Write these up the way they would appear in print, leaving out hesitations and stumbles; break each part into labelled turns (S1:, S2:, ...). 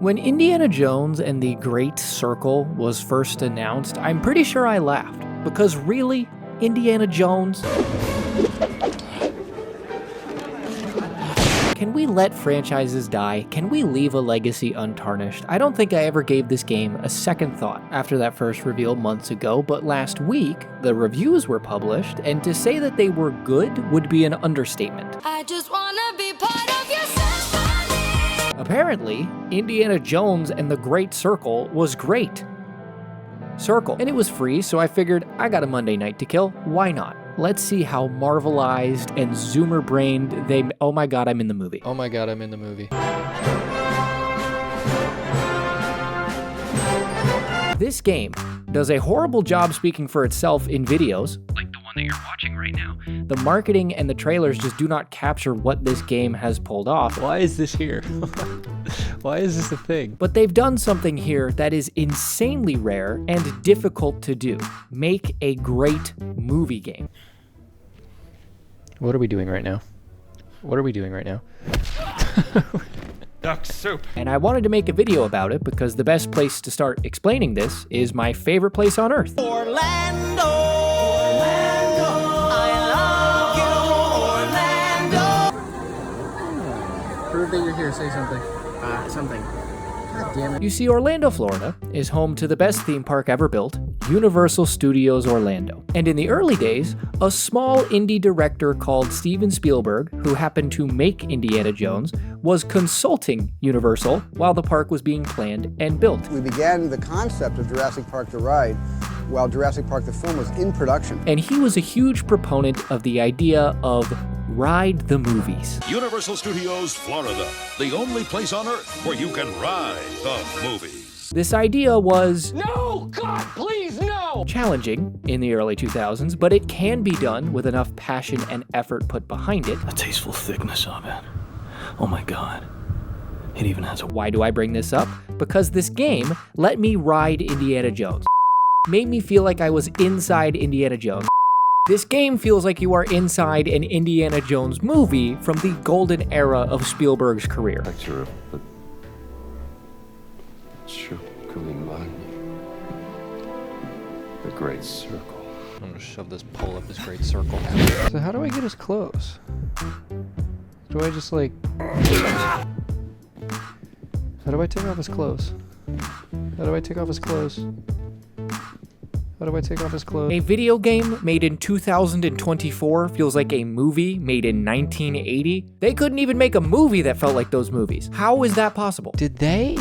S1: When Indiana Jones and the Great Circle was first announced, I'm pretty sure I laughed. Because really, Indiana Jones? Can we let franchises die? Can we leave a legacy untarnished? I don't think I ever gave this game a second thought after that first reveal months ago, but last week, the reviews were published, and to say that they were good would be an understatement.
S2: I just wanna be part of your symphony.
S1: Apparently, Indiana Jones and the Great Circle was great. And it was free, so I figured I got a Monday night to kill, why not? Let's see how marvelized and zoomer-brained they... Oh my god, I'm in the movie.
S3: Oh my god, I'm in the movie.
S1: This game does a horrible job speaking for itself in videos, like the one that you're watching right now. The marketing and the trailers just do not capture what this game has pulled off.
S3: Why is this here? Why is this a thing?
S1: But they've done something here that is insanely rare and difficult to do. Make a great movie game.
S3: What are we doing right now? What are we doing right now?
S4: Duck soup.
S1: And I wanted to make a video about it because the best place to start explaining this is my favorite place on earth.
S5: Orlando, Orlando, I love you, Orlando.
S3: Prove that you're here, say something. Something. God damn it.
S1: You see, Orlando, Florida is home to the best theme park ever built, Universal Studios Orlando. And in the early days, a small indie director called Steven Spielberg, who happened to make Indiana Jones, was consulting Universal while the park was being planned and built.
S6: We began the concept of Jurassic Park the Ride while Jurassic Park the film was in production.
S1: And he was a huge proponent of the idea of ride the movies.
S7: Universal Studios, Florida, the only place on earth where you can ride the movies.
S1: This idea was
S4: No! God, please, no!
S1: challenging in the early 2000s, but it can be done with enough passion and effort put behind it.
S8: The tasteful thickness of it. Oh my god. It even has a...
S1: Why do I bring this up? Because this game let me ride Indiana Jones. Made me feel like I was inside Indiana Jones. This game feels like you are inside an Indiana Jones movie from the golden era of Spielberg's career.
S9: Not true, but it's true. Could we remind me? The Great Circle.
S3: I'm gonna shove this pole up this great circle. So how do I get us close? Do I just like... How do I take off his clothes? How do I take off his clothes? How do I take off his clothes?
S1: A video game made in 2024 feels like a movie made in 1980. They couldn't even make a movie that felt like those movies. How is that possible?
S3: Did they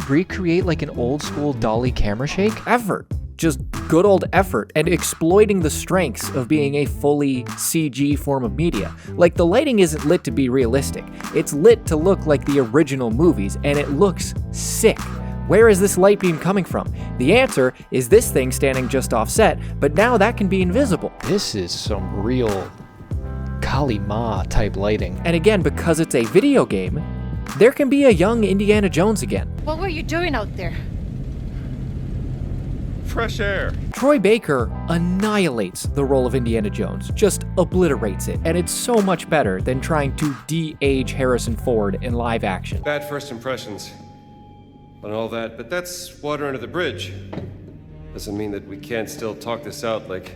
S3: recreate like an old school dolly camera shake?
S1: Effort. Just good old effort and exploiting the strengths of being a fully CG form of media. Like, the lighting isn't lit to be realistic. It's lit to look like the original movies, and it looks sick. Where is this light beam coming from? The answer is this thing standing just offset, but now that can be invisible.
S3: This is some real Kali Ma type lighting.
S1: And again, because it's a video game, there can be a young Indiana Jones again.
S2: What were you doing out there?
S4: Fresh air.
S1: Troy Baker annihilates the role of Indiana Jones, just obliterates it, and it's so much better than trying to de-age Harrison Ford in live action.
S4: Bad first impressions and all that, but that's water under the bridge. Doesn't mean that we can't still talk this out like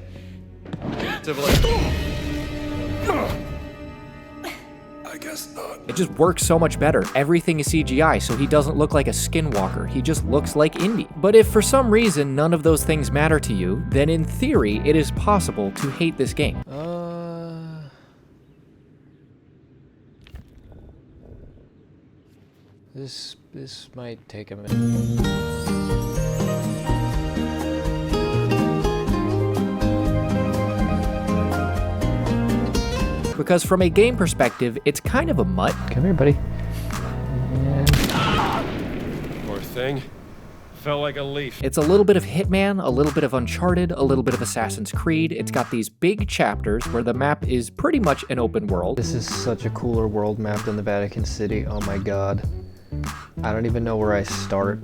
S9: I guess not.
S1: It just works so much better. Everything is CGI, so he doesn't look like a skinwalker. He just looks like Indy. But if for some reason none of those things matter to you, then in theory, it is possible to hate this game.
S3: This might take a minute.
S1: Because from a game perspective, it's kind of a mutt.
S3: Come here, buddy.
S4: Poor thing. Felt like a leaf.
S1: It's a little bit of Hitman, a little bit of Uncharted, a little bit of Assassin's Creed. It's got these big chapters where the map is pretty much an open world.
S3: This is such a cooler world map than the Vatican City. Oh my god. I don't even know where I start.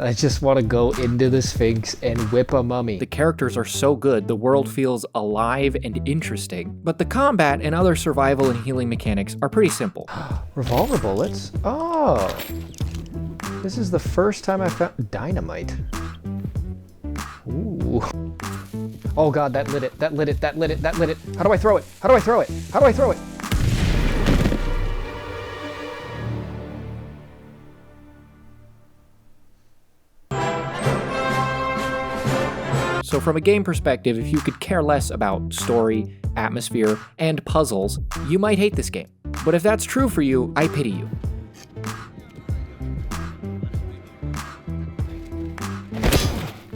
S3: I just want to go into the Sphinx and whip a mummy.
S1: The characters are so good, the world feels alive and interesting, but the combat and other survival and healing mechanics are pretty simple.
S3: Revolver bullets? Oh. This is the first time I found dynamite. Ooh. Oh god, that lit it. That lit it. That lit it. That lit it. How do I throw it? How do I throw it? How do I throw it?
S1: So from a game perspective, if you could care less about story, atmosphere, and puzzles, you might hate this game. But if that's true for you, I pity you.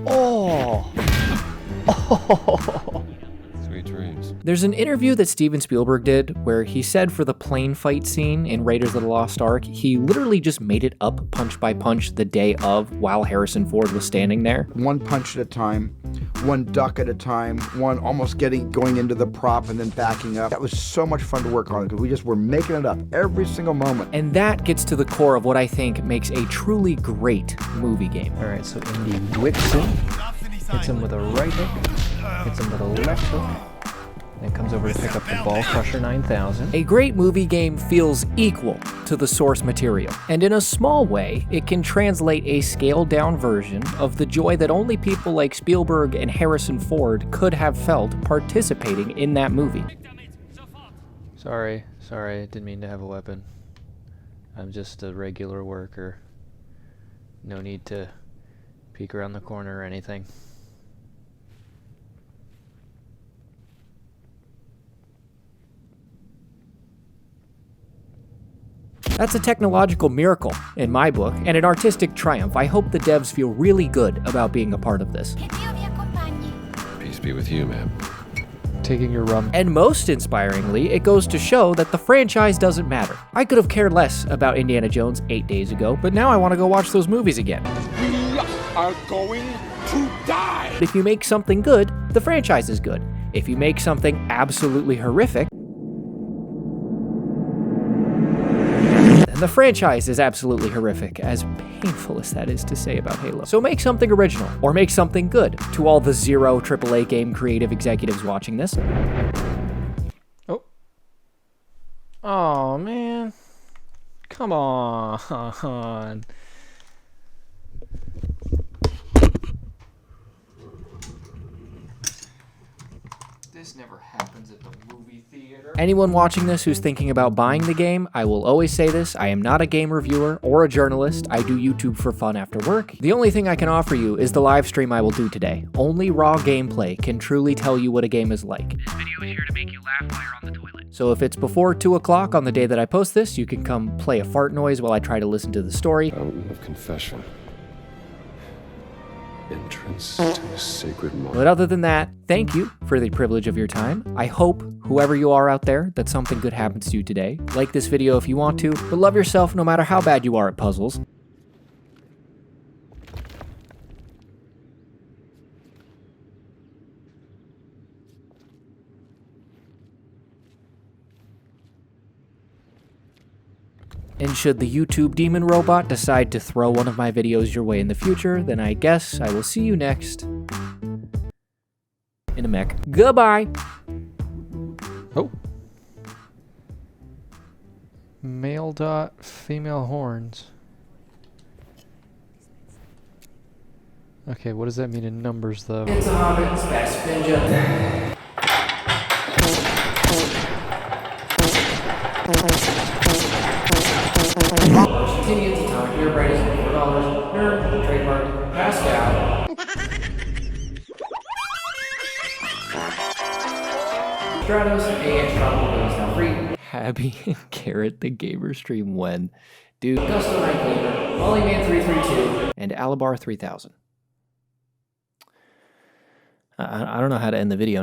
S3: Oh. Oh.
S4: Sweet dreams.
S1: There's an interview that Steven Spielberg did where he said for the plane fight scene in Raiders of the Lost Ark, he literally just made it up punch by punch the day of while Harrison Ford was standing there.
S10: One punch at a time, one duck at a time, one almost going into the prop and then backing up. That was so much fun to work on because we just were making it up every single moment.
S1: And that gets to the core of what I think makes a truly great movie game.
S3: All right, so Indy whips him, hits him with a right hook, hits him with a left hook, then comes over to pick up the Ball Crusher 9000.
S1: A great movie game feels equal to the source material, and in a small way, it can translate a scaled-down version of the joy that only people like Spielberg and Harrison Ford could have felt participating in that movie.
S3: Sorry, I didn't mean to have a weapon. I'm just a regular worker. No need to peek around the corner or anything.
S1: That's a technological miracle in my book, and an artistic triumph. I hope the devs feel really good about being a part of this.
S4: Peace be with you, man.
S3: Taking your rum.
S1: And most inspiringly, it goes to show that the franchise doesn't matter. I could have cared less about Indiana Jones 8 days ago, but now I want to go watch those movies again.
S5: We are going to die!
S1: If you make something good, the franchise is good. If you make something absolutely horrific, and the franchise is absolutely horrific, as painful as that is to say about Halo. So make something original, or make something good. To all the 0 AAA game creative executives watching this.
S3: Oh. Oh, man. Come on. This never happens at the movie theater.
S1: Anyone watching this who's thinking about buying the game, I will always say this, I am not a game reviewer or a journalist. I do YouTube for fun after work. The only thing I can offer you is the live stream I will do today. Only raw gameplay can truly tell you what a game is like. This video is here to make you laugh while you're on the toilet. So if it's before 2 o'clock on the day that I post this, you can come play a fart noise while I try to listen to the story.
S9: Fountain of confession. Entrance to a sacred moment.
S1: But other than that, thank you for the privilege of your time. I hope, whoever you are out there, that something good happens to you today. Like this video if you want to, but love yourself no matter how bad you are at puzzles. And should the YouTube demon robot decide to throw one of my videos your way in the future, then I guess I will see you next in a mech. Goodbye!
S3: Oh. Male dot, female horns. Okay, what does that mean in numbers, though?
S1: It's a hobbit, it's fast spin Continue to talk. Your bright is $4. Nerd, trademark, Pascal. Stratos, AX probably is now free. Happy and Carrot, the gamer stream when? Dude, Gusto Night Gamer, Mollyman 332, and Alabar 3000. I don't know how to end the video.